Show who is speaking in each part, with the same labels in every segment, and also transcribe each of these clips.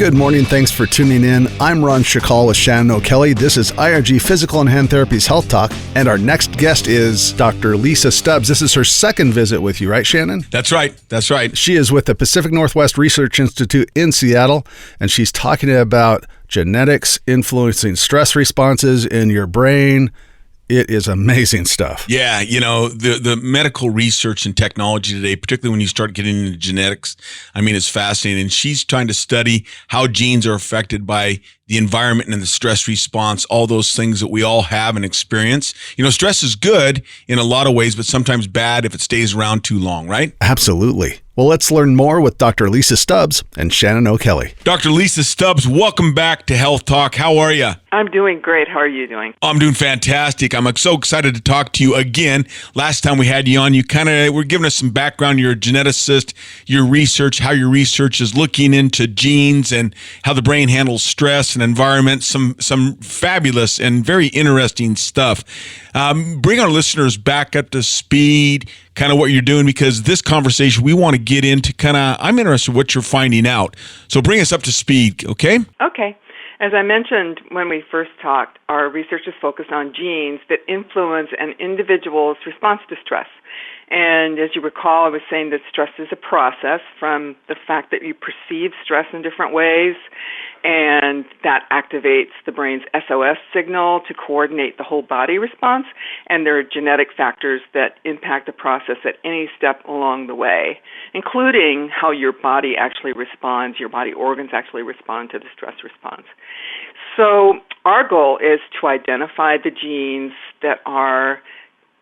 Speaker 1: Good morning. Thanks for tuning in. I'm Ron Schakal with Shannon O'Kelly. This is IRG Physical and Hand Therapy's Health Talk, and our next guest is Dr. Lisa Stubbs. This is her second visit with you, right, Shannon?
Speaker 2: That's right.
Speaker 1: She is with the Pacific Northwest Research Institute in Seattle, and she's talking about genetics influencing stress responses in your brain. It is amazing stuff.
Speaker 2: Yeah, the medical research and technology today, particularly when you start getting into genetics, it's fascinating. And she's trying to study how genes are affected by the environment and the stress response, all those things that we all have and experience. Stress is good in a lot of ways, but sometimes bad if it stays around too long, right?
Speaker 1: Absolutely. Well, let's learn more with Dr. Lisa Stubbs and Shannon O'Kelly.
Speaker 2: Dr. Lisa Stubbs, welcome back to Health Talk. How are you?
Speaker 3: I'm doing great. How are you doing?
Speaker 2: I'm doing fantastic. I'm so excited to talk to you again. Last time we had you on, you were giving us some background. You're a geneticist, your research, how your research is looking into genes and how the brain handles stress and environment. Some fabulous and very interesting stuff. Bring our listeners back up to speed, kind of what you're doing, because this conversation we want to get into I'm interested in what you're finding out. So bring us up to speed, okay?
Speaker 3: Okay. As I mentioned when we first talked, our research is focused on genes that influence an individual's response to stress. And as you recall, I was saying that stress is a process from the fact that you perceive stress in different ways, and that activates the brain's SOS signal to coordinate the whole body response. And there are genetic factors that impact the process at any step along the way, including how your body actually responds, your body organs actually respond to the stress response. So our goal is to identify the genes that are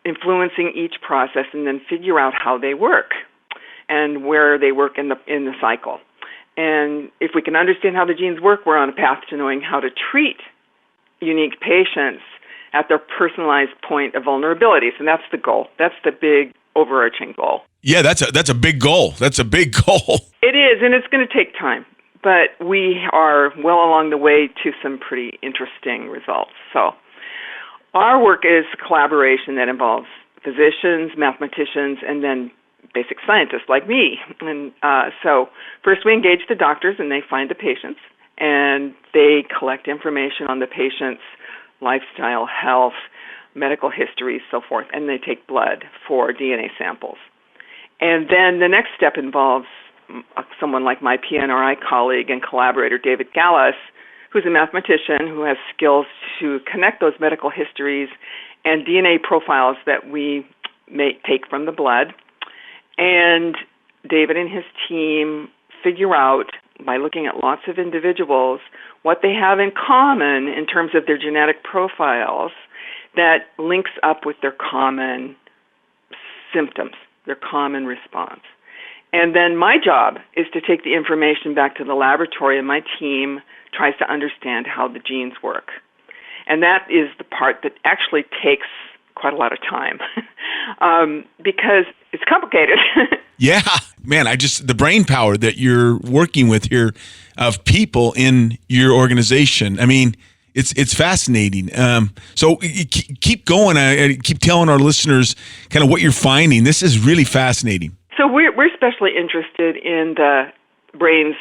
Speaker 3: influencing each process and then figure out how they work and where they work in the cycle. And if we can understand how the genes work, we're on a path to knowing how to treat unique patients at their personalized point of vulnerability. So that's the goal. That's the big overarching goal.
Speaker 2: Yeah, that's a big goal. That's a big goal.
Speaker 3: It is, and it's going to take time. But we are well along the way to some pretty interesting results. So our work is a collaboration that involves physicians, mathematicians, and then basic scientists like me. And so first we engage the doctors, and they find the patients, and they collect information on the patient's lifestyle, health, medical history, so forth, and they take blood for DNA samples. And then the next step involves someone like my PNRI colleague and collaborator, David Gallas, who's a mathematician who has skills to connect those medical histories and DNA profiles that we may take from the blood. And David and his team figure out, by looking at lots of individuals, what they have in common in terms of their genetic profiles that links up with their common symptoms, their common response. And then my job is to take the information back to the laboratory, and my team tries to understand how the genes work. And that is the part that actually takes quite a lot of time because it's complicated.
Speaker 2: Yeah, man, the brain power that you're working with here of people in your organization. It's fascinating. So keep going. I keep telling our listeners kind of what you're finding. This is really fascinating.
Speaker 3: So we're especially interested in the brain's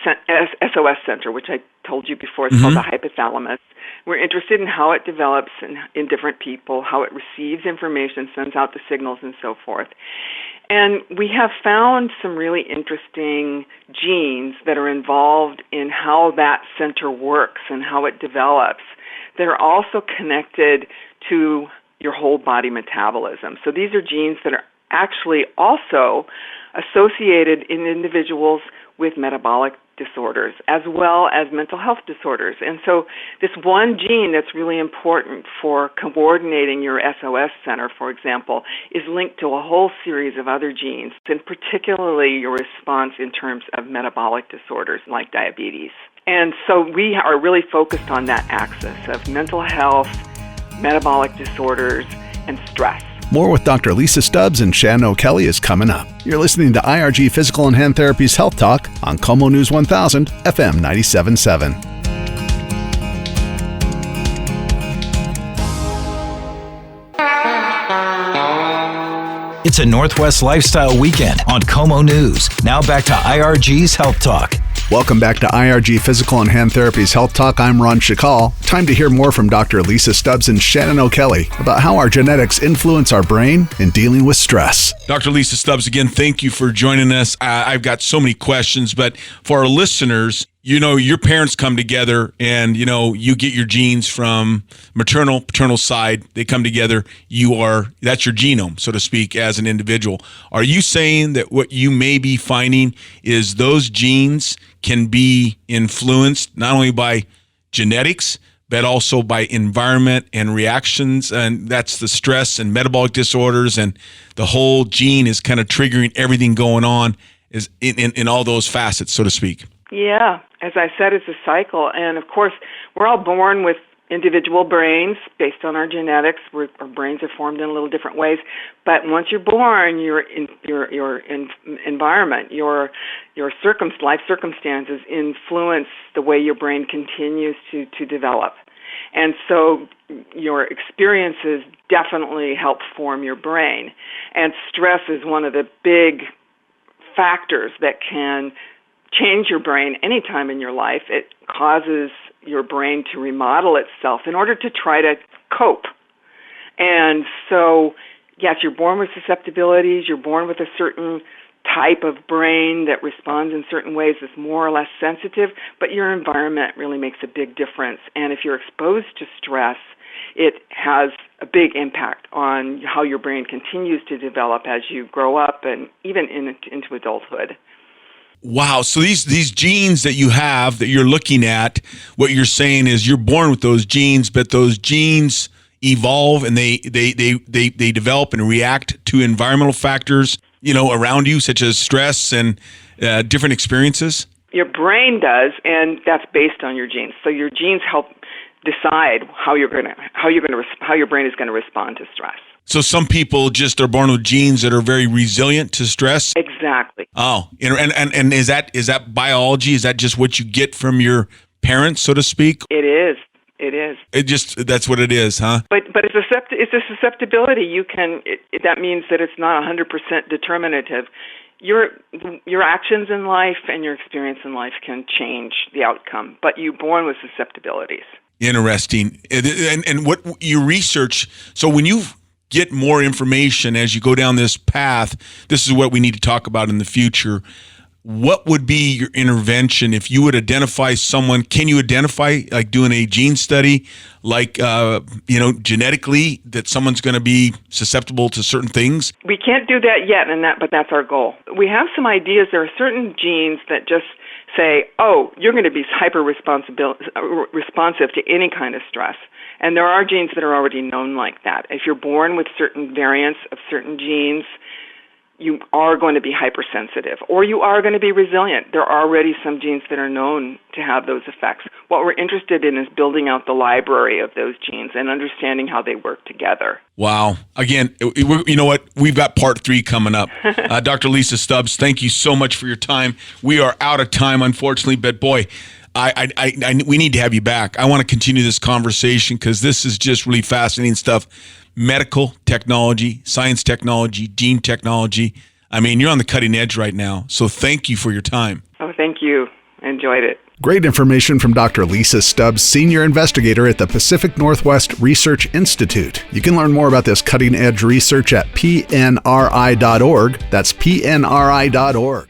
Speaker 3: SOS center, which I told you before. It's called the hypothalamus. We're interested in how it develops in different people, how it receives information, sends out the signals, and so forth. And we have found some really interesting genes that are involved in how that center works and how it develops that are also connected to your whole body metabolism. So these are genes that are actually also associated in individuals with metabolic disorders as well as mental health disorders. And so this one gene that's really important for coordinating your SOS center, for example, is linked to a whole series of other genes, and particularly your response in terms of metabolic disorders like diabetes. And so we are really focused on that axis of mental health, metabolic disorders, and stress.
Speaker 1: More with Dr. Lisa Stubbs and Shannon O'Kelly is coming up. You're listening to IRG Physical and Hand Therapy's Health Talk on Como News 1000, FM 97.7.
Speaker 4: It's a Northwest Lifestyle Weekend on Como News. Now back to IRG's Health Talk.
Speaker 1: Welcome back to IRG Physical and Hand Therapy's Health Talk. I'm Ron Schakal. Time to hear more from Dr. Lisa Stubbs and Shannon O'Kelly about how our genetics influence our brain in dealing with stress.
Speaker 2: Dr. Lisa Stubbs, again, thank you for joining us. I've got so many questions, but for our listeners, your parents come together and, you get your genes from paternal side. They come together. That's your genome, so to speak, as an individual. Are you saying that what you may be finding is those genes can be influenced not only by genetics, but also by environment and reactions, and that's the stress and metabolic disorders, and the whole gene is kind of triggering everything going on is in all those facets, so to speak?
Speaker 3: Yeah, as I said, it's a cycle, and of course, we're all born with individual brains based on our genetics. Our brains are formed in a little different ways, but once you're born, your environment, your life circumstances influence the way your brain continues to develop, and so your experiences definitely help form your brain. And stress is one of the big factors that can change your brain anytime in your life. It causes your brain to remodel itself in order to try to cope. And so, yes, you're born with susceptibilities. You're born with a certain type of brain that responds in certain ways, that's more or less sensitive, but your environment really makes a big difference. And if you're exposed to stress, it has a big impact on how your brain continues to develop as you grow up and even into adulthood.
Speaker 2: Wow. So these genes that you have that you're looking at, what you're saying is you're born with those genes, but those genes evolve and they develop and react to environmental factors, around you, such as stress and different experiences?
Speaker 3: Your brain does, and that's based on your genes. So your genes help decide how your brain is going to respond to stress.
Speaker 2: So some people just are born with genes that are very resilient to stress?
Speaker 3: Exactly.
Speaker 2: Oh, and is that biology? Is that just what you get from your parents, so to speak?
Speaker 3: It is.
Speaker 2: That's what it is, huh?
Speaker 3: But it's a susceptibility. That means that it's not 100% determinative. Your actions in life and your experience in life can change the outcome, but you're born with susceptibilities.
Speaker 2: Interesting. And what you research, so when you get more information as you go down this path, this is what we need to talk about in the future. What would be your intervention if you would identify someone? Can you identify, like doing a gene study, like, genetically, that someone's going to be susceptible to certain things?
Speaker 3: We can't do that yet, but that's our goal. We have some ideas. There are certain genes that just say, oh, you're going to be responsive to any kind of stress. And there are genes that are already known like that. If you're born with certain variants of certain genes, you are going to be hypersensitive, or you are going to be resilient. There are already some genes that are known to have those effects. What we're interested in is building out the library of those genes and understanding how they work together.
Speaker 2: Wow. Again, you know what? We've got part 3 coming up. Dr. Lisa Stubbs, thank you so much for your time. We are out of time, unfortunately, but boy, we need to have you back. I want to continue this conversation because this is just really fascinating stuff. Medical technology, science technology, gene technology. I mean, you're on the cutting edge right now. So thank you for your time.
Speaker 3: Oh, thank you. I enjoyed it.
Speaker 1: Great information from Dr. Lisa Stubbs, Senior Investigator at the Pacific Northwest Research Institute. You can learn more about this cutting edge research at pnri.org. That's pnri.org.